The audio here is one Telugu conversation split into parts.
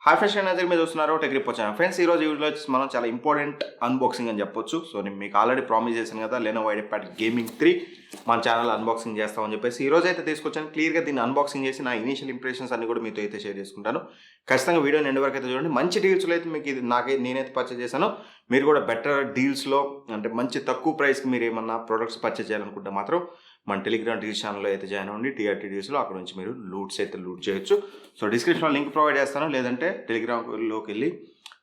హాయ్ ఫ్రెండ్స్, నేను మీరు చూస్తున్నారు టెక్ రిప్ వచ్చాను. ఫ్రెండ్స్, ఈరోజు ఈ వీడియోలో మనం చాలా ఇంపార్టెంట్ అన్బాక్సింగ్ అని చెప్పొచ్చు. సో నేను మీకు ఆల్రెడీ ప్రామిస్ చేశాను కదా, Lenovo Ideapad గేమింగ్ 3 మన ఛానల్ అన్బాక్సింగ్ చేస్తామని చెప్పేసి ఈ రోజు అయితే తీసుకొచ్చాను. క్లియర్గా దీన్ని అన్బాక్సింగ్ చేసి నా ఇనిషియల్ ఇంప్రెషన్స్ అన్ని కూడా మీతో అయితే షేర్ చేసుకుంటాను. ఖచ్చితంగా వీడియో ఎండ్ వరకు అయితే చూడండి. మంచి డీల్స్లో అయితే మీకు ఇది నేనైతే పర్చేస్ చేశాను. మీరు కూడా బెటర్ డీల్స్లో అంటే మంచి తక్కువ ప్రైస్కి మీరు ఏమన్నా ప్రొడక్ట్స్ పర్చేస్ చేయాలనుకుంటే మాత్రం మన టెలిగ్రామ్ డీల్స్ ఛానల్లో అయితే జాయిన్ అవ్వండి. టీఆర్టీ డీల్స్లో అక్కడ నుంచి మీరు లూట్స్ అయితే లూట్ చేయొచ్చు. సో డిస్క్రిప్షన్లో లింక్ ప్రొవైడ్ చేస్తాను, లేదంటే టెలిగ్రామ్లోకి వెళ్ళి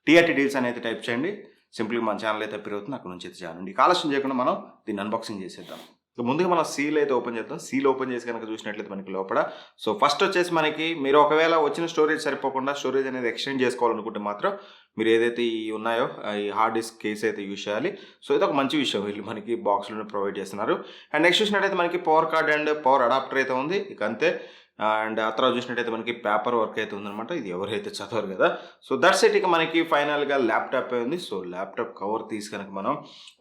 టీఆర్టీ డీల్స్ అనేది టైప్ చేయండి. సింపుల్గా మన ఛానల్ అయితే అప్పీర్ అవుతుంది, అక్కడ నుంచి అయితే జాయిన్ అవ్వండి. ఆలస్యం చేయకుండా మనం దీన్ని అన్బాక్సింగ్ చేసేద్దాం. సో ముందుగా మనం సీల్ అయితే ఓపెన్ చేద్దాం. సీల్ ఓపెన్ చేసి కనుక చూసినట్లయితే మనకి లోపల సో ఫస్ట్ వచ్చేసి మనకి మీరు ఒకవేళ వచ్చిన స్టోరేజ్ సరిపోకుండా స్టోరేజ్ అనేది ఎక్స్టెండ్ చేసుకోవాలనుకుంటే మాత్రం మీరు ఏదైతే ఈ ఉన్నాయో ఈ హార్డ్ డిస్క్ కేస్ అయితే యూజ్ చేయాలి. సో ఇది ఒక మంచి విషయం, వీళ్ళు మనకి బాక్స్లోనే ప్రొవైడ్ చేస్తున్నారు. అండ్ నెక్స్ట్ చూసినట్టయితే మనకి power card and power adapter అయితే ఉంది, ఇక అంతే. అండ్ ఆ తర్వాత చూసినట్టయితే మనకి పేపర్ వర్క్ అయితే ఉందన్నమాట. ఇది ఎవరైతే చదవరు కదా. So that's it. ఇక మనకి ఫైనల్గా ల్యాప్టాప్ ఉంది. సో ల్యాప్టాప్ కవర్ తీసి కనుక మనం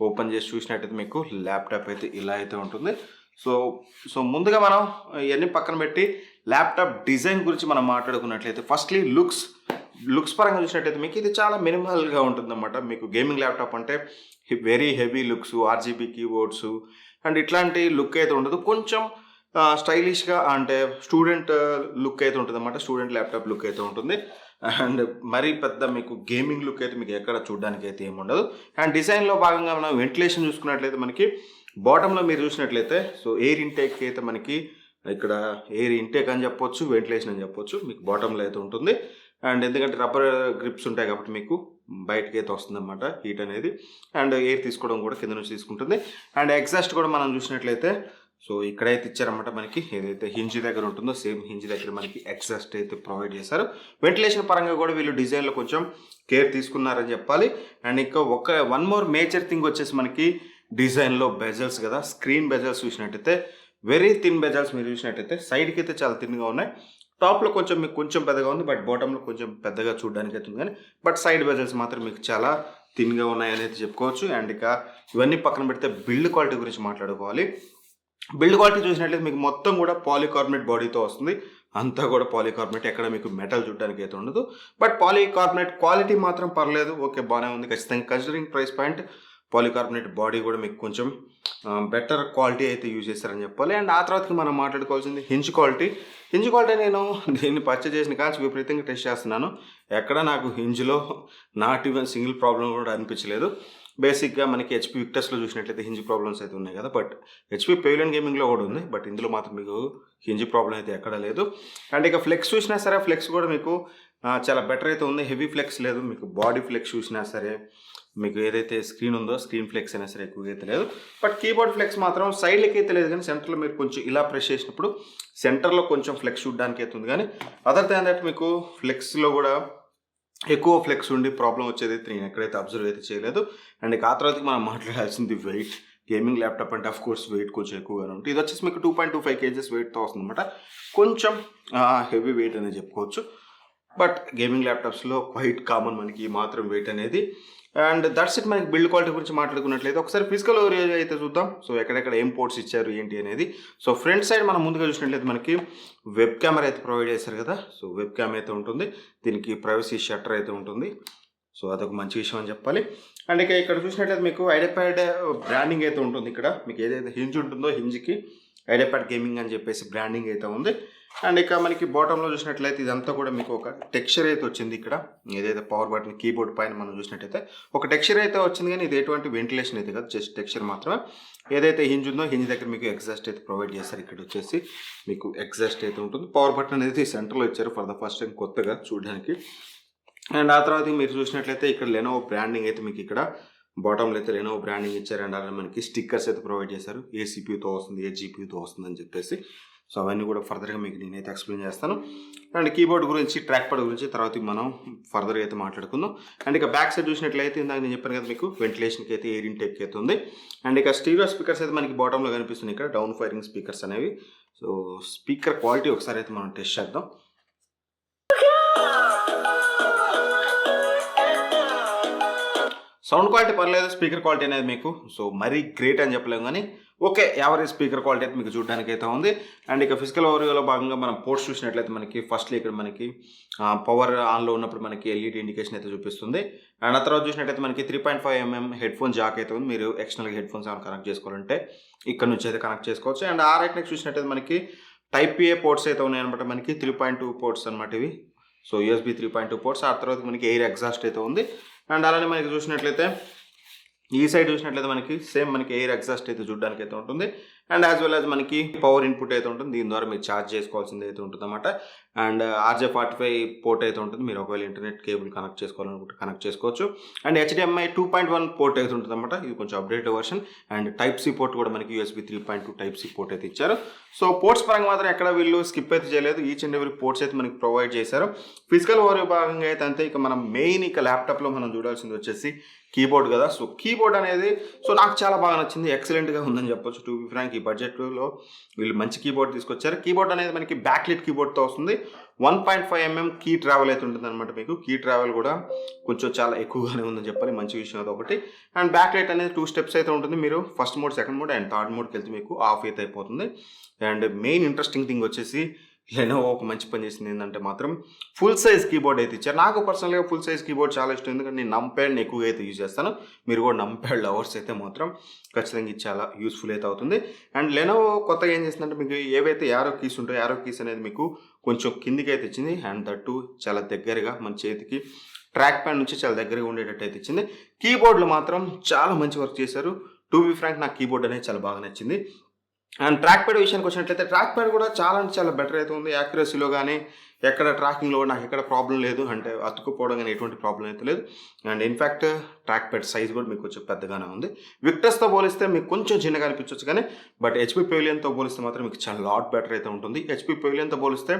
ఓపెన్ చేసి చూసినట్టయితే మీకు ల్యాప్టాప్ అయితే ఇలా అయితే ఉంటుంది. సో ముందుగా మనం ఇవన్నీ పక్కన పెట్టి ల్యాప్టాప్ డిజైన్ గురించి మనం మాట్లాడుకున్నట్లయితే ఫస్ట్లీ లుక్స్ పరంగా చూసినట్టయితే మీకు ఇది చాలా మినిమల్గా ఉంటుందన్నమాట. మీకు గేమింగ్ ల్యాప్టాప్ అంటే very heavy looks, RGB keyboards and ఇట్లాంటి లుక్ అయితే ఉండదు. కొంచెం స్టైలిష్గా అంటే స్టూడెంట్ లుక్ అయితే ఉంటుంది అన్నమాట. స్టూడెంట్ ల్యాప్టాప్ లుక్ అయితే ఉంటుంది. అండ్ మరీ పెద్ద మీకు గేమింగ్ లుక్ అయితే మీకు ఎక్కడ చూడడానికి అయితే ఏమి ఉండదు. అండ్ డిజైన్లో భాగంగా మనం వెంటిలేషన్ చూసుకున్నట్లయితే మనకి బాటంలో మీరు చూసినట్లయితే సో ఎయిర్ ఇంటేక్ అయితే మనకి ఇక్కడ ఎయిర్ ఇంటేక్ అని చెప్పొచ్చు, వెంటిలేషన్ అని చెప్పొచ్చు, మీకు బాటంలో అయితే ఉంటుంది. అండ్ ఎందుకంటే రబ్బర్ గ్రిప్స్ ఉంటాయి కాబట్టి మీకు బయటకి అయితే వస్తుంది అనమాట హీట్ అనేది. అండ్ ఎయిర్ తీసుకోవడం కూడా కింద నుంచి తీసుకుంటుంది. అండ్ ఎగ్జాస్ట్ కూడా మనం చూసినట్లయితే సో ఇక్కడైతే ఇచ్చారన్నమాట. మనకి ఏదైతే హింజ్ దగ్గర ఉంటుందో సేమ్ హింజ్ దగ్గర మనకి ఎగ్జాస్ట్ అయితే ప్రొవైడ్ చేశారు. వెంటిలేషన్ పరంగా కూడా వీళ్ళు డిజైన్లో కొంచెం కేర్ తీసుకున్నారని చెప్పాలి. అండ్ ఇంకా వన్ మోర్ మేజర్ థింగ్ వచ్చేసి మనకి డిజైన్లో బెజల్స్ కదా, స్క్రీన్ బెజల్స్ చూసినట్టయితే వెరీ థిన్ బెజల్స్ మీరు చూసినట్టయితే సైడ్కి అయితే చాలా థిన్గా ఉన్నాయి. టాప్లో కొంచెం మీకు కొంచెం పెద్దగా ఉంది, బట్ బాటంలో కొంచెం పెద్దగా చూడడానికి అవుతుంది కానీ బట్ సైడ్ బెజల్స్ మాత్రం మీకు చాలా థిన్గా ఉన్నాయని అయితే చెప్పుకోవచ్చు. అండ్ ఇక ఇవన్నీ పక్కన పెడితే బిల్డ్ క్వాలిటీ గురించి మాట్లాడుకోవాలి. బిల్డ్ క్వాలిటీ చూసినట్లయితే మీకు మొత్తం కూడా పాలీకార్బోనేట్ బాడీతో వస్తుంది. అంతా కూడా పాలీకార్బోనేట్, ఎక్కడ మీకు మెటల్ చూడడానికి అయితే ఉండదు. బట్ పాలీకార్బోనేట్ క్వాలిటీ మాత్రం పర్లేదు, ఓకే బాగానే ఉంది. ఖచ్చితంగా considering price point polycarbonate body కూడా మీకు కొంచెం బెటర్ క్వాలిటీ అయితే యూజ్ చేస్తారని చెప్పాలి. అండ్ ఆ తర్వాతకి మనం మాట్లాడుకోవాల్సింది హింజ్ క్వాలిటీ. నేను దీన్ని పర్చేజ్ చేసిన కానీ విపరీతంగా టెస్ట్ చేస్తున్నాను. ఎక్కడ నాకు హింజ్లో నాట్ ఈవెన్ సింగిల్ ప్రాబ్లం కూడా అనిపించలేదు. బేసిక్గా మనకి హెచ్పి విక్టర్స్లో చూసినట్లయితే హింజ్ ప్రాబ్లమ్స్ అయితే ఉన్నాయి కదా, బట్ హెచ్పి పెవిలియన్ గేమింగ్లో కూడా ఉంది, బట్ ఇందులో మాత్రం మీకు హింజ్ ప్రాబ్లం అయితే ఎక్కడా లేదు. అండ్ ఇక ఫ్లెక్స్ చూసినా సరే ఫ్లెక్స్ కూడా మీకు చాలా బెటర్ అయితే ఉంది. హెవీ ఫ్లెక్స్ లేదు, మీకు బాడీ ఫ్లెక్స్ చూసినా సరే మీకు ఏదైతే స్క్రీన్ ఉందో స్క్రీన్ ఫ్లెక్స్ అయినా సరే ఎక్కువగా అయితే లేదు. బట్ కీబోర్డ్ ఫ్లెక్స్ మాత్రం సైడ్లకి అయితే లేదు, కానీ సెంటర్లో మీరు కొంచెం ఇలా ప్రెస్ చేసినప్పుడు సెంటర్లో కొంచెం ఫ్లెక్స్ చూడడానికి అయితే ఉంది. కానీ అదర్ దాన్ దట్ మీకు ఫ్లెక్స్లో కూడా ఎక్కువ ఫ్లెక్స్ ఉండి ప్రాబ్లం వచ్చేది అయితే నేను ఎక్కడైతే అబ్జర్వ్ అయితే చేయలేదు. అండ్ ఇక ఆ తర్వాత మనం మాట్లాడాల్సింది వెయిట్. గేమింగ్ ల్యాప్టాప్ అంటే కోర్స్ వెయిట్ కొంచెం ఎక్కువగానే ఉంటుంది. ఇది వచ్చేసి మీకు 2.25 kgs వెయిట్తో వస్తుంది అనమాట. కొంచెం హెవీ వెయిట్ అనేది చెప్పుకోవచ్చు. బట్ గేమింగ్ ల్యాప్టాప్స్లో క్వైట్ కామన్ మనకి మాత్రం వెయిట్ అనేది. And that's it. మనకి బిల్డ్ క్వాలిటీ గురించి మాట్లాడుకున్నట్లయితే ఒకసారి ఫిజికల్ ఓవరేజ్ అయితే చూద్దాం. సో ఎక్కడెక్కడ ఏం పోర్ట్స్ ఇచ్చారు ఏంటి అనేది. సో ఫ్రంట్ సైడ్ మనం ముందుగా చూసినట్లయితే మనకి వెబ్ కెమెరా అయితే ప్రొవైడ్ చేశారు కదా. సో వెబ్ క్యామ్ అయితే ఉంటుంది, దీనికి ప్రైవసీ షట్టర్ అయితే ఉంటుంది. సో అదొక మంచి విషయం అని చెప్పాలి. అండ్ ఇక ఇక్కడ చూసినట్లయితే మీకు ఐడియాప్యాడ్ బ్రాండింగ్ అయితే ఉంటుంది. ఇక్కడ మీకు ఏదైతే హింజ్ ఉంటుందో హింజ్కి ఐడియాప్యాడ్ గేమింగ్ అని చెప్పేసి బ్రాండింగ్ అయితే ఉంది. అండ్ ఇక మనకి బాటంలో చూసినట్లయితే ఇదంతా కూడా మీకు ఒక టెక్స్చర్ అయితే వచ్చింది. ఇక్కడ ఏదైతే పవర్ బటన్ కీబోర్డ్ పైన మనం చూసినట్టయితే ఒక టెక్స్చర్ అయితే వచ్చింది, కానీ ఇది ఎటువంటి వెంటిలేషన్ అయితే కదా, జస్ట్ టెక్స్చర్ మాత్రమే. ఏదైతే హింజ్ ఉందో హింజ్ దగ్గర మీకు ఎగ్జాస్ట్ అయితే ప్రొవైడ్ చేస్తారు. ఇక్కడ వచ్చేసి మీకు ఎగ్జాస్ట్ అయితే ఉంటుంది. పవర్ బటన్ అనేది సెంటర్లో ఇచ్చారు ఫర్ ద ఫస్ట్ టైం కొత్తగా చూడడానికి. అండ్ ఆ తర్వాత మీరు చూసినట్లయితే ఇక్కడ లెనోవో బ్రాండింగ్ అయితే మీకు ఇక్కడ బాటంలో అయితే లెనోవో బ్రాండింగ్ ఇచ్చారు. అండ్ అలానే మనకి స్టిక్కర్స్ అయితే ప్రొవైడ్ చేశారు, ఏ సిపియూతో వస్తుంది ఏ జీపీయూతో వస్తుంది అని చెప్పేసి. సో అవన్నీ కూడా ఫర్దర్గా మీకు నేనైతే ఎక్స్ప్లెయిన్ చేస్తాను. అండ్ కీబోర్డ్ గురించి ట్రాక్ ప్యాడ్ గురించి తర్వాత మనం ఫర్దర్గా అయితే మాట్లాడుకుందాం. అండ్ ఇక బ్యాక్ సైడ్ చూసినట్లయితే ఇందాక నేను చెప్పాను కదా మీకు వెంటిలేషన్కి అయితే ఎయిర్ ఇంటేక్ అయితే ఉంది. అండ్ ఇక స్టీరియో స్పీకర్స్ అయితే మనకి బాటంలో కనిపిస్తుంది, ఇక్కడ డౌన్ ఫైరింగ్ స్పీకర్స్ అనేవి. సో స్పీకర్ క్వాలిటీ ఒకసారి అయితే మనం టెస్ట్ చేద్దాం. సౌండ్ క్వాలిటీ పర్లేదు, స్పీకర్ క్వాలిటీ అనేది మీకు సో మరీ గ్రేట్ అని చెప్పలేము, కానీ ఓకే, యావరేజ్ స్పీకర్ క్వాలిటీ అయితే మీకు చూడడానికి అయితే ఉంది. అండ్ ఇక ఫిజికల్ ఓవర్వ్యూలో భాగంగా మనం పోర్ట్స్ చూసినట్లయితే మనకి ఫస్ట్లీ ఇక్కడ మనకి పవర్ ఆన్లో ఉన్నప్పుడు మనకి ఎల్ఈడి ఇండికేషన్ అయితే చూపిస్తుంది. అండ్ ఆ తర్వాత చూసినట్లయితే మనకి 3.5mm హెడ్ ఫోన్ జాక్ అయితే ఉంది. మీరు ఎక్స్టర్నల్గా హెడ్ ఫోన్స్ ఏమైనా కనెక్ట్ చేసుకోవాలంటే ఇక్కడ నుంచి అయితే కనెక్ట్ చేసుకోవచ్చు. అండ్ ఆ రైట్ నెక్స్ట్ చూసినట్లయితే మనకి టైప్ ఏ పోర్ట్స్ అయితే ఉన్నాయి అనమాట. మనకి 3.2 పోర్ట్స్ అనమాట ఇవి. So USB 3.2 ports. ఆ తర్వాత మనకి ఎయిర్ ఎగ్జాస్ట్ అయితే ఉంది. అండ్ అలానే మనకి చూసినట్లయితే ఈ సైడ్ చూసినట్లయితే మనకి సేమ్ మనకి ఎయిర్ ఎగ్జాస్ట్ అయితే చూడడానికి అయితే ఉంటుంది. అండ్ యాజ్ వెల్ యాజ్ మనకి పవర్ ఇన్పుట్ అయితే ఉంటుంది. దీని ద్వారా మీరు ఛార్జ్ చేసుకోవాల్సింది అయితే ఉంటుంది అనమాట. అండ్ RJ45 పోర్ట్ అయితే ఉంటుంది. మీరు ఒకవేళ ఇంటర్నెట్ కేబుల్ కనెక్ట్ చేసుకోవాలనుకుంటే కనెక్ట్ చేసుకోవచ్చు. అండ్ HDMI 2.1 పోర్ట్ అయితే ఉంటుంది అనమాట. ఇది కొంచెం update version. And Type-C port కూడా మనకి USB 3.2 Type-C పోర్ట్ అయితే ఇచ్చారు. సో పోర్ట్స్ పరంగా మాత్రం ఎక్కడ వీళ్ళు స్కిప్ అయితే చేయలేదు. ఈచ్ అండ్ ఎవరీ పోర్ట్స్ అయితే మనకి ప్రొవైడ్ చేశారు. ఫిజికల్ ఓవర్ భాగంగా అయితే అంతే. ఇక మనం మెయిన్ ఇక ల్యాప్టాప్లో మనం చూడాల్సింది వచ్చేసి కీబోర్డ్ కదా. సో కీబోర్డ్ అనేది నాకు చాలా బాగా నచ్చింది. ఎక్సలెంట్గా ఉందని చెప్పొచ్చు. టు బి ఫ్రాంక్, ఈ బడ్జెట్లో వీళ్ళు మంచి కీబోర్డ్ తీసుకొచ్చారు. కీబోర్డ్ అనేది మనకి బ్యాక్లిట్ కీబోర్డ్తో వస్తుంది. 1.5mm కీ ట్రావెల్ అయితే ఉంటుంది అనమాట. మీకు కీ ట్రావెల్ కూడా కొంచెం చాలా ఎక్కువగానే ఉందని చెప్పాలి. మంచి విషయం అది ఒకటి. అండ్ బ్యాక్లైట్ అనేది 2 స్టెప్స్ అయితే ఉంటుంది. మీరు first mode, second mode and third మోడ్కి వెళ్తే మీకు ఆఫ్ అయితే అయిపోతుంది. అండ్ మెయిన్ ఇంట్రెస్టింగ్ థింగ్ వచ్చేసి లెనోవో ఒక మంచి పని చేసింది ఏంటంటే మాత్రం ఫుల్ సైజ్ కీబోర్డ్ అయితే ఇచ్చారు. నాకు పర్సనల్గా ఫుల్ సైజ్ కీబోర్డ్ చాలా ఇష్టం. ఎందుకంటే నేను నంప్యాడ్ని ఎక్కువగా అయితే యూజ్ చేస్తాను. మీరు కూడా నంప్యాడ్ లవర్స్ అయితే మాత్రం ఖచ్చితంగా ఇది చాలా యూస్ఫుల్ అయితే అవుతుంది. అండ్ లెనోవో కొత్తగా ఏం చేసిందంటే మీకు ఏవైతే యారో కీస్ ఉంటాయో యారో కీస్ అనేది మీకు కొంచెం కిందికి అయితే ఇచ్చింది. అండ్ దట్టు చాలా దగ్గరగా మన చేతికి ట్రాక్ ప్యాడ్ నుంచి చాలా దగ్గరగా ఉండేటట్టు అయితే ఇచ్చింది. కీబోర్డ్లో మాత్రం చాలా మంచి వర్క్ చేశారు. టు బి ఫ్రాంక్, నాకు కీబోర్డ్ అనేది చాలా బాగా నచ్చింది. అండ్ ట్రాక్ ప్యాడ్ విషయానికి వచ్చినట్లయితే ట్రాక్ ప్యాడ్ కూడా చాలా అంటే చాలా బెటర్ అయితే ఉంది. యాక్యురసీలో కానీ ఎక్కడ ట్రాకింగ్లో నాకు ఎక్కడ ప్రాబ్లం లేదు. అంటే అతుక్కుపోవడం కానీ ఎటువంటి ప్రాబ్లం అయితే లేదు. And in fact track pad size కూడా మీకు కొంచెం పెద్దగానే ఉంది. విక్టర్స్తో పోలిస్తే మీకు కొంచెం చిన్నగా అనిపించవచ్చు కానీ బట్ HP పెవిలియన్తో పోలిస్తే మాత్రం మీకు చాలా లాట్ బెటర్ అయితే ఉంటుంది. HP పెవిలియన్తో పోలిస్తే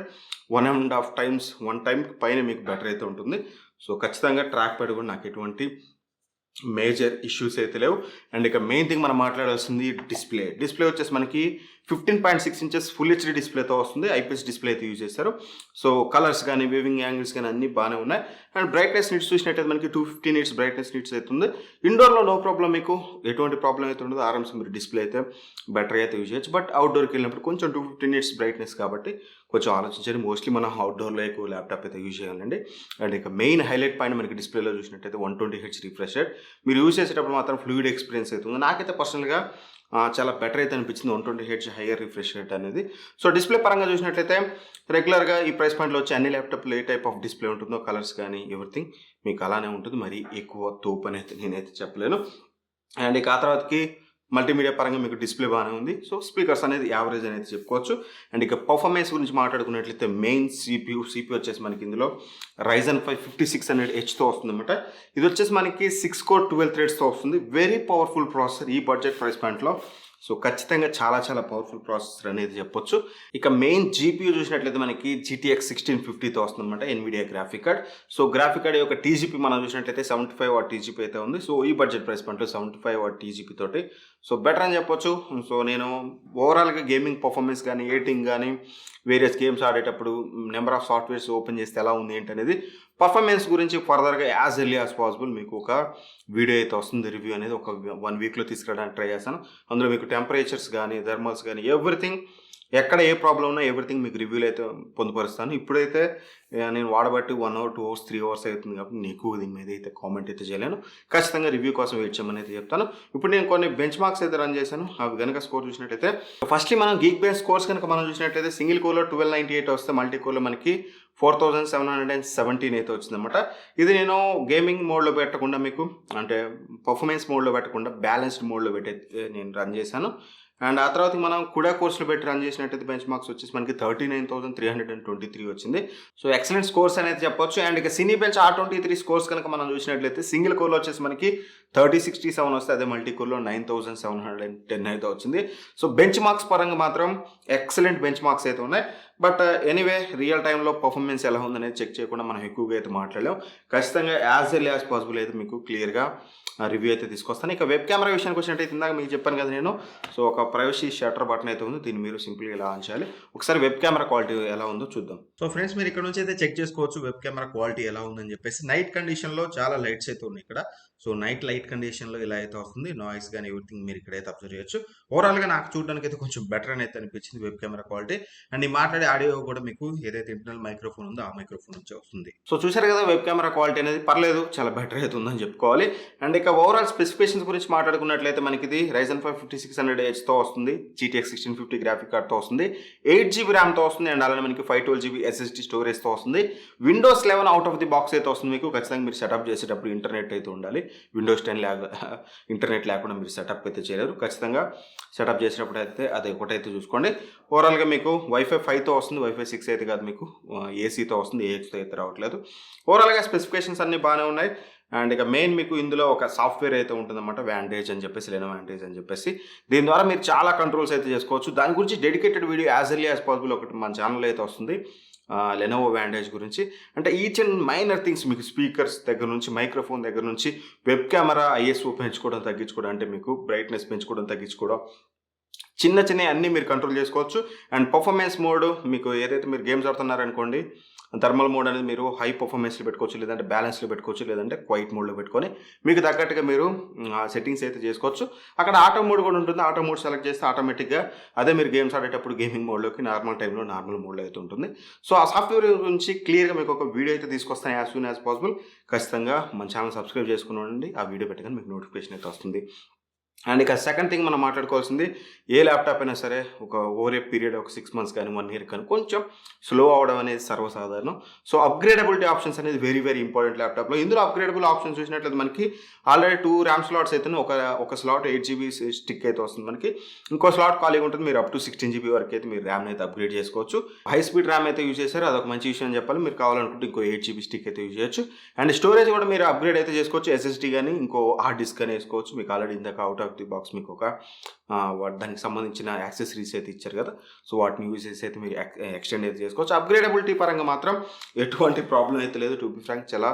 1.5 times 1 time పైన మీకు బెటర్ అయితే ఉంటుంది. సో ఖచ్చితంగా ట్రాక్ ప్యాడ్ కూడా నాకు ఎటువంటి మేజర్ ఇష్యూస్ అయితే లేవు. అండ్ ఇక మెయిన్ థింగ్ మనం మాట్లాడాల్సింది డిస్ప్లే వచ్చేసి మనకి 15.6 inches ఫుల్ HD డిస్ప్లేతో వస్తుంది. IPS డిస్ప్లే అయితే యూజ్ చేస్తారు. సో కలర్స్ కానీ వేవింగ్ యాంగిల్స్ కానీ అన్నీ బాగానే ఉన్నాయి. అండ్ బ్రైట్నెస్ నిట్స్ చూసినట్టయితే మనకి 250 nits బ్రైట్నెస్ నిట్స్ అవుతుంది. ఇండోర్లో నో ప్రాబ్లం, మీకు ఎటువంటి ప్రాబ్లం అయితే ఉండదు. ఆరామ్స్ మీరు డిస్ప్లే అయితే బెటర్గా అయితే యూజ్ చేయొచ్చు. బట్ అవుట్డోర్కి వెళ్ళినప్పుడు కొంచెం 250 nits బ్రైట్నెస్ కాబట్టి కొంచెం ఆలోచించండి. మోస్ట్లీ మనం అవుట్డోర్లో ఎక్కువ ల్యాప్టాప్ అయితే యూజ్ చేయాలండి. అండ్ ఇక మెయిన్ హైలైట్ పాయింట్ మనకి డిస్ప్లేలో చూసినట్టయితే 120Hz రిఫ్రెష్ రేట్. మీరు యూజ్ చేసేటప్పుడు మాత్రం ఫ్లూయిడ్ ఎక్స్పీరియన్స్ అవుతుంది. నాకైతే పర్సనల్గా చాలా బెటర్ అయితే అనిపించింది 120Hz హైయర్ రిఫ్రెష్ రేట్ అనేది. సో డిస్ప్లే పరంగా చూసినట్లయితే రెగ్యులర్గా ఈ ప్రైస్ పాయింట్లో వచ్చి అన్ని ల్యాప్టాప్లో ఏ టైప్ ఆఫ్ డిస్ప్లే ఉంటుందో కలర్స్ కానీ ఎవ్రీథింగ్ మీకు అలానే ఉంటుంది. మరి ఎక్కువ తోపు అనేది నేనైతే చెప్పలేను. అండ్ ఇక ఆ తర్వాతకి మల్టీమీడియా పరంగా మీకు డిస్ప్లే బాగానే ఉంది. సో స్పీకర్స్ అనేది యావరేజ్ అనేది చెప్పుకోవచ్చు. అండ్ ఇక పర్ఫార్మెన్స్ గురించి మాట్లాడుకున్నట్లయితే మెయిన్ CPU వచ్చేసి మనకి ఇందులో Ryzen 5 5600Hతో వస్తుందన్నమాట. ఇది వచ్చేసి మనకి 6 core 12 threadsతో వస్తుంది. వెరీ పవర్ఫుల్ ప్రాసెసర్ ఈ బడ్జెట్ ప్రైస్ పాయింట్లో. సో ఖచ్చితంగా చాలా చాలా పవర్ఫుల్ ప్రాసెసర్ అనేది చెప్పొచ్చు. ఇక మెయిన్ GPU చూసినట్లయితే మనకి GTX 1650తో వస్తుందన్నమాట, Nvidia graphic card. So graphic card యొక్క TGP మనం చూసినట్లయితే 75W TGP అయితే ఉంది. సో ఈ బడ్జెట్ ప్రైస్ పాయింట్లో 75W TGP తోటి సో బెటర్ అని చెప్పొచ్చు. సో నేను ఓవరాల్గా గేమింగ్ పర్ఫార్మెన్స్ కానీ ఎడిటింగ్ కానీ వేరియస్ గేమ్స్ ఆడేటప్పుడు నెంబర్ ఆఫ్ సాఫ్ట్వేర్స్ ఓపెన్ చేస్తే ఎలా ఉంది ఏంటనేది పర్ఫార్మెన్స్ గురించి ఫర్దర్గా యాజ్ ఎర్లీ యాజ్ పాసిబుల్ మీకు ఒక వీడియో అయితే వస్తుంది. రివ్యూ అనేది ఒక 1 weekలో తీసుకురావడానికి ట్రై చేస్తాను. అందులో మీకు టెంపరేచర్స్ కానీ థర్మల్స్ కానీ ఎవ్రీథింగ్ ఎక్కడ ఏ ప్రాబ్లం ఉన్నా ఎవ్రీథింగ్ మీకు రివ్యూలు అయితే పొందుపరుస్తాను. ఇప్పుడైతే నేను వాడబట్టి 1 hour 2 hours 3 hours అవుతుంది కాబట్టి నీకు దీని మీద అయితే కామెంట్ అయితే చేయలేను. ఖచ్చితంగా రివ్యూ కోసం వెయిట్ చేయమని అయితే చెప్తాను. ఇప్పుడు నేను కొన్ని బెంచ్ మార్క్స్ అయితే రన్ చేశాను. అవి కనుక స్కోర్ చూసినట్టయితే ఫస్ట్లీ మనం గీక్ బేస్ స్కోర్స్ కనుక మనం చూసినట్టయితే సింగిల్ కోర్లో 1298 వస్తే మల్టీ కోర్లో మనకి 4717 అయితే వచ్చిందన్నమాట. ఇది నేను గేమింగ్ మోడ్లో పెట్టకుండా మీకు అంటే పర్ఫార్మెన్స్ మోడ్లో పెట్టకుండా బ్యాలెన్స్డ్ మోడ్లో పెట్టి నేను రన్ చేశాను. అండ్ ఆ తర్వాత మనం కుడా కోర్సులో పెట్టి రన్ చేసినట్టయితే బెంచ్ మార్క్స్ వచ్చేసి మనకి 39,323 వచ్చింది. సో ఎక్సలెంట్ స్కోర్స్ అనేది చెప్పొచ్చు. అండ్ ఇక సినీ బెంచ్ R23 స్కోర్స్ కనుక మనం చూసినట్లయితే సింగిల్ కోర్లో వచ్చేసి మనకి 3067 వస్తే అదే మల్టీ కోర్లో 9710 అయితే వచ్చింది. సో బెంచ్ మార్క్స్ పరంగా మాత్రం ఎక్సలెంట్ బెంచ్ మార్క్స్ అయితే ఉన్నాయి. బట్ ఎనీవే రియల్ టైంలో పర్ఫార్మెన్స్ ఎలా ఉందనేది చెక్ చేయకుండా మనం ఎక్కువగా అయితే మాట్లాడలేం. ఖచ్చితంగా యాజ్ ఎర్లీ యాజ్ పాసిబుల్ అయితే మీకు క్లియర్గా రివ్యూ అయితే తీసుకొస్తాను. ఇక వెబ్ కెమెరా విషయానికి వచ్చినట్టయితే ఇందాక మీకు చెప్పాను కదా నేను. సో ఒక ప్రైవసీ షట్టర్ బటన్ అయితే ఉంది, దీన్ని మీరు సింపుల్గా ఇలా ఆన్ చేయాలి. ఒకసారి వెబ్ కెమెరా క్వాలిటీ ఎలా ఉందో చూద్దాం. సో ఫ్రెండ్స్, మీరు ఇక్కడ నుంచి అయితే చెక్ చేసుకోవచ్చు వెబ్ కెమెరా క్వాలిటీ ఎలా ఉందని చెప్పేసి. నైట్ కండిషన్లో చాలా లైట్స్ అయితే ఉన్నాయి ఇక్కడ. సో నైట్ లైట్ కండిషన్లో ఇలా అయితే వస్తుంది. నాయిస్ కానీ ఎవ్రీథింగ్ మీరు ఇక్కడైతే అబ్జర్వ్ చేయొచ్చు. ఓవరాల్గా నాకు చూడడానికి అయితే కొంచెం బెటర్ అని అయితే అనిపించింది వెబ్ కెమెరా క్వాలిటీ. అండ్ ఈ మాట్లాడే ఆడియో కూడా మీకు ఏదైతే ఇంటర్నల్ మైక్రోఫోన్ ఉందో ఆ మైక్రోఫోన్ నుంచి వస్తుంది. సో చూసారు కదా, వెబ్ కెమెరా క్వాలిటీ అనేది పర్లేదు, చాలా బెటర్ అయితే ఉందని చెప్పుకోవాలి. అండ్ ఇక ఓవరాల్ స్పెసిఫికేషన్స్ గురించి మాట్లాడుకున్నట్లయితే మనకి ఇది Ryzen 5 5600Hతో వస్తుంది, GTX 1650 గ్రాఫిక్ కార్డ్తో వస్తుంది, 8GB ర్యామ్తో వస్తుంది, అండ్ అలానే మనకి 512GB SSD స్టోరేజ్తో వస్తుంది. Windows 11 out of the box అయితే వస్తుంది మీకు. ఖచ్చితంగా మీరు సెటప్ చేసేటప్పుడు ఇంటర్నెట్ అయితే ఉండాలి. Windows 10 ఇంటర్నెట్ లేకుండా మీరు సెటప్ అయితే చేయలేరు. ఖచ్చితంగా సెటప్ చేసేటప్పుడు అయితే అది ఒకటైతే చూసుకోండి. ఓవరాల్గా మీకు Wi-Fi 5తో వస్తుంది, Wi-Fi 6 అయితే కాదు మీకు, ఏసీతో వస్తుంది, AXతో అయితే రావట్లేదు. ఓవరాల్గా స్పెసిఫికేషన్స్ అన్నీ బాగానే ఉన్నాయి. అండ్ ఇక మెయిన్ మీకు ఇందులో ఒక సాఫ్ట్వేర్ అయితే ఉంటుందన్నమాట, వ్యాంటేజ్ అని చెప్పేసి, Lenovo వ్యాంటేజ్ అని చెప్పేసి. దీని ద్వారా మీరు చాలా కంట్రోల్స్ అయితే చేసుకోవచ్చు. దాని గురించి dedicated video as early as possible ఒకటి మన ఛానల్లో అయితే వస్తుంది, Lenovo వ్యాంటేజ్ గురించి. అంటే ఈచ్ అండ్ మైనర్ థింగ్స్ మీకు స్పీకర్స్ దగ్గర నుంచి, మైక్రోఫోన్ దగ్గర నుంచి, వెబ్ కెమెరా ISO పెంచుకోవడం తగ్గించుకోవడం, అంటే మీకు బ్రైట్నెస్ పెంచుకోవడం తగ్గించుకోవడం, చిన్న చిన్న అన్నీ మీరు కంట్రోల్ చేసుకోవచ్చు. అండ్ పర్ఫార్మెన్స్ మోడ్ మీకు ఏదైతే మీరు గేమ్స్ ఆడుతున్నారనుకోండి, థర్మల్ మోడ్ అనేది మీరు హై పర్ఫార్మెన్స్లో పెట్టుకోవచ్చు, లేదంటే బ్యాలెన్స్లో పెట్టుకోవచ్చు, లేదంటే క్వైట్ మోడ్లో పెట్టుకొని మీకు తగ్గట్టుగా మీరు సెట్టింగ్స్ అయితే చేసుకోవచ్చు. అక్కడ ఆటో మోడ్ కూడా ఉంటుంది. ఆటో మోడ్ సెలెక్ట్ చేస్తే ఆటోమేటిక్గా అదే మీరు గేమ్స్ ఆడేటప్పుడు గేమింగ్ మోడ్లోకి నార్మల్ టైంలో నార్మల్ మోడ్లో అయితే ఉంటుంది. సో ఆ సాఫ్ట్వేర్ గురించి క్లియర్గా మీకు ఒక వీడియో అయితే తీసుకొస్తాను యాజ్ సూన్ యాజ్ పాసిబుల్. ఖచ్చితంగా మన ఛానల్ సబ్స్క్రైబ్ చేసుకుని ఉండండి, ఆ వీడియో పెట్టగానే మీకు నోటిఫికేషన్ అయితే వస్తుంది. అండ్ ఇక సెకండ్ థింగ్ మనం మాట్లాడుకోవాల్సింది, ఏ ల్యాప్టాప్ అయినా సరే ఒక ఓవర్ ఏ పీరియడ్ ఒక 6 months కానీ 1 year కానీ కొంచెం స్లో అవడం అనేది సర్వసాధారణం. సో అప్గ్రేడబిలిటీ ఆప్షన్స్ అనేది వెరీ వెరీ ఇంపార్టెంట్ ల్యాప్టాప్లో. ఇందులో అప్గ్రేడబుల్ ఆప్షన్స్ చూసినట్లయితే మనకి ఆల్రెడీ 2 RAM స్లాట్స్ అయితే ఒక స్లాట్ 8GB స్టిక్ అయితే వస్తుంది మనకి. ఇంకో స్లాట్ ఖాళీగా ఉంటుంది, మీరు అప్ టు 16GB వరకు అయితే మీరు ర్యామ్ అయితే అప్గ్రేడ్ చేసుకోవచ్చు. హై స్పీడ్ ర్యామ్ అయితే యూజ్ చేశారు, అదొక మంచి విషయం అని చెప్పాలి. మీరు కావాలనుకుంటే ఇంకో 8GB స్టిక్ అయితే యూజ్ చేయొచ్చు. అండ్ స్టోరేజ్ కూడా మీరు అప్గ్రేడ్ అయితే చేసుకోవచ్చు, SSD కానీ ఇంకో హార్డ్ డిస్క్ కానీ వేసుకోవచ్చు. మీకు ఆల్రెడీ ఇందాక అవుట్ ఆఫ్ ది బాక్స్ మీకు ఒక దానికి సంబంధించిన యాక్సెసరీస్ అయితే ఇచ్చారు కదా, సో వాటిని యూజ్ చేసి అయితే మీరు ఎక్స్టెండ్ అయితే చేసుకోవచ్చు. అప్గ్రేడబిలిటీ పరంగా మాత్రం ఎటువంటి ప్రాబ్లం అయితే లేదు. టు బి ఫ్రాంక్ చాలా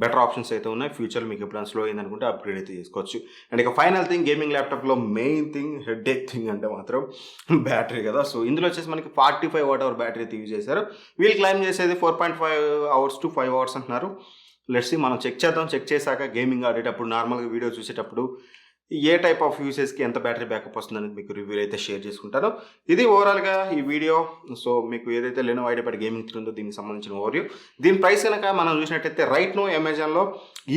బెటర్ ఆప్షన్స్ అయితే ఉన్నాయి. ఫ్యూచర్ మీకు ఎప్పుడైనా స్లో అయింది అనుకుంటే అప్గ్రేడ్ అయితే చేసుకోవచ్చు. అండ్ ఇక ఫైనల్ థింగ్, గేమింగ్ ల్యాప్టాప్లో మెయిన్ థింగ్ హెడ్ఏక్ థింగ్ అంటే మాత్రం బ్యాటరీ కదా. సో ఇందులో వచ్చేసి మనకి 45 Wh బ్యాటరీ అయితే యూజ్ చేశారు. వీళ్ళు క్లైమ్ చేసేది 4.5 hours to 5 hours అంటున్నారు. లెట్స్ సీ, మనం చెక్ చేద్దాం. చెక్ చేశాక గేమింగ్ ఆడేటప్పుడు, నార్మల్గా వీడియో చూసేటప్పుడు ఏ టైప్ ఆఫ్ యూసేజ్కి ఎంత బ్యాటరీ బ్యాకప్ వస్తుందని మీకు రివ్యూ అయితే షేర్ చేసుకుంటాను. ఇది ఓవరాల్గా ఈ వీడియో. సో మీకు ఏదైతే Lenovo Ideapad గేమింగ్ 3 ఉందో దీనికి సంబంధించిన ఓవర్వ్యూ. దీని ప్రైస్ కనుక మనం చూసినట్టయితే రైట్ నో అమెజాన్లో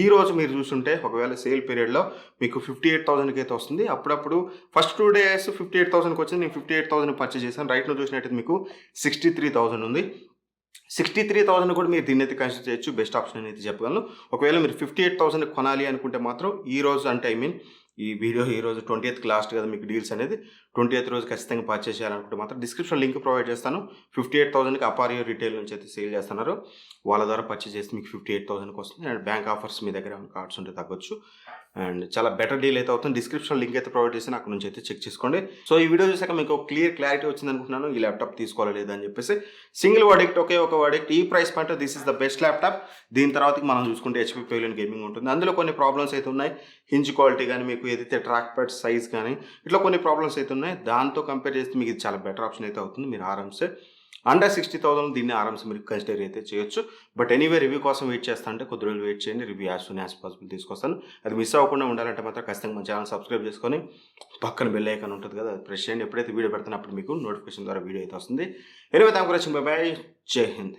ఈ రోజు మీరు చూస్తుంటే ఒకవేళ సేల్ పీరియడ్లో మీకు 58,000కి అయితే వస్తుంది. అప్పుడప్పుడు ఫస్ట్ 2 days 58,000కి వచ్చింది, నేను 58,000 పర్చేస్ చేశాను. రైట్ నో చూసినట్టయితే మీకు 63,000 ఉంది. 63,000 కూడా మీరు దీన్ని అయితే కన్సిడర్ చేయొచ్చు, బెస్ట్ ఆప్షన్ అయితే చెప్పగలను. ఒకవేళ మీరు 58,000 కొనాలి అనుకుంటే మాత్రం ఈ రోజు, అంటే ఈ వీడియో ఈ రోజు 20th లాస్ట్ కదా మీకు డీల్స్ అనేది, 20th రోజు ఖచ్చితంగా పర్చేస్ చేయాలనుకుంటే మాత్రం డిస్క్రిప్షన్ లింక్ ప్రొవైడ్ చేస్తాను. 58,000కి అపారియో రిటైల్ నుంచి అయితే సేల్ చేస్తున్నారు, వాళ్ళ ద్వారా పర్చేస్ చేస్తే మీకు 58,000కి వస్తుంది. అండ్ బ్యాంక్ ఆఫర్స్ మీ దగ్గర ఏమైనా కార్డ్స్ ఉంటే తగ్గొచ్చు. అండ్ చాలా బెటర్ డీల్ అయితే అవుతుంది. డిస్క్రిప్షన్ లింక్ అయితే ప్రొవైడ్ చేసి అక్కడ నుంచి అయితే చెక్ చేసుకోండి. సో ఈ వీడియో చూసాక మీకు క్లారిటీ వచ్చింది అనుకుంటున్నాను, ఈ ల్యాప్టాప్ తీసుకోవాలి లేదా అని చెప్పేసి. సింగిల్ వర్డిక్ట్, ఒకే ఒక వర్డిక్ట్, ఈ price point this is the best laptop. దీని తర్వాత మనం చూసుకుంటే HP Pavilion గేమింగ్ ఉంటుంది. అందులో కొన్ని ప్రాబ్లమ్స్ అయితే ఉన్నాయి, హింజ్ క్వాలిటీ కానీ, మీకు ఏదైతే ట్రాక్ ప్యాడ్ సైజ్ కానీ, ఇట్లా కొన్ని ప్రాబ్లమ్స్ అయితే ఉన్నాయి. దాంతో కంపేర్ చేస్తే మీకు ఇది చాలా బెటర్ ఆప్షన్ అయితే అవుతుంది. మీరు ఆరామ్సే అండర్ 60,000 దీన్ని ఆరామ్స్ మీరు కన్సిడర్ అయితే చేయొచ్చు. బట్ ఎనీవే రివ్యూ కోసం వెయిట్ చేస్తా అంటే కొద్ది రోజులు వెయిట్ చేయండి, review as soon as possible తీసుకొస్తాను. అది మిస్ అవ్వకుండా ఉండాలంటే మాత్రం ఖచ్చితంగా మన ఛానల్ సబ్స్క్రైబ్ చేసుకొని పక్కన బెల్ ఐకాన్ ఉంటుంది కదా, అది ప్రెస్ చేయండి. ఎప్పుడైతే వీడియో పెడుతున్నప్పుడు మీకు నోటిఫికేషన్ ద్వారా వీడియో అయితే వస్తుంది. Anyway thanks for watching, by by, జై హింద్.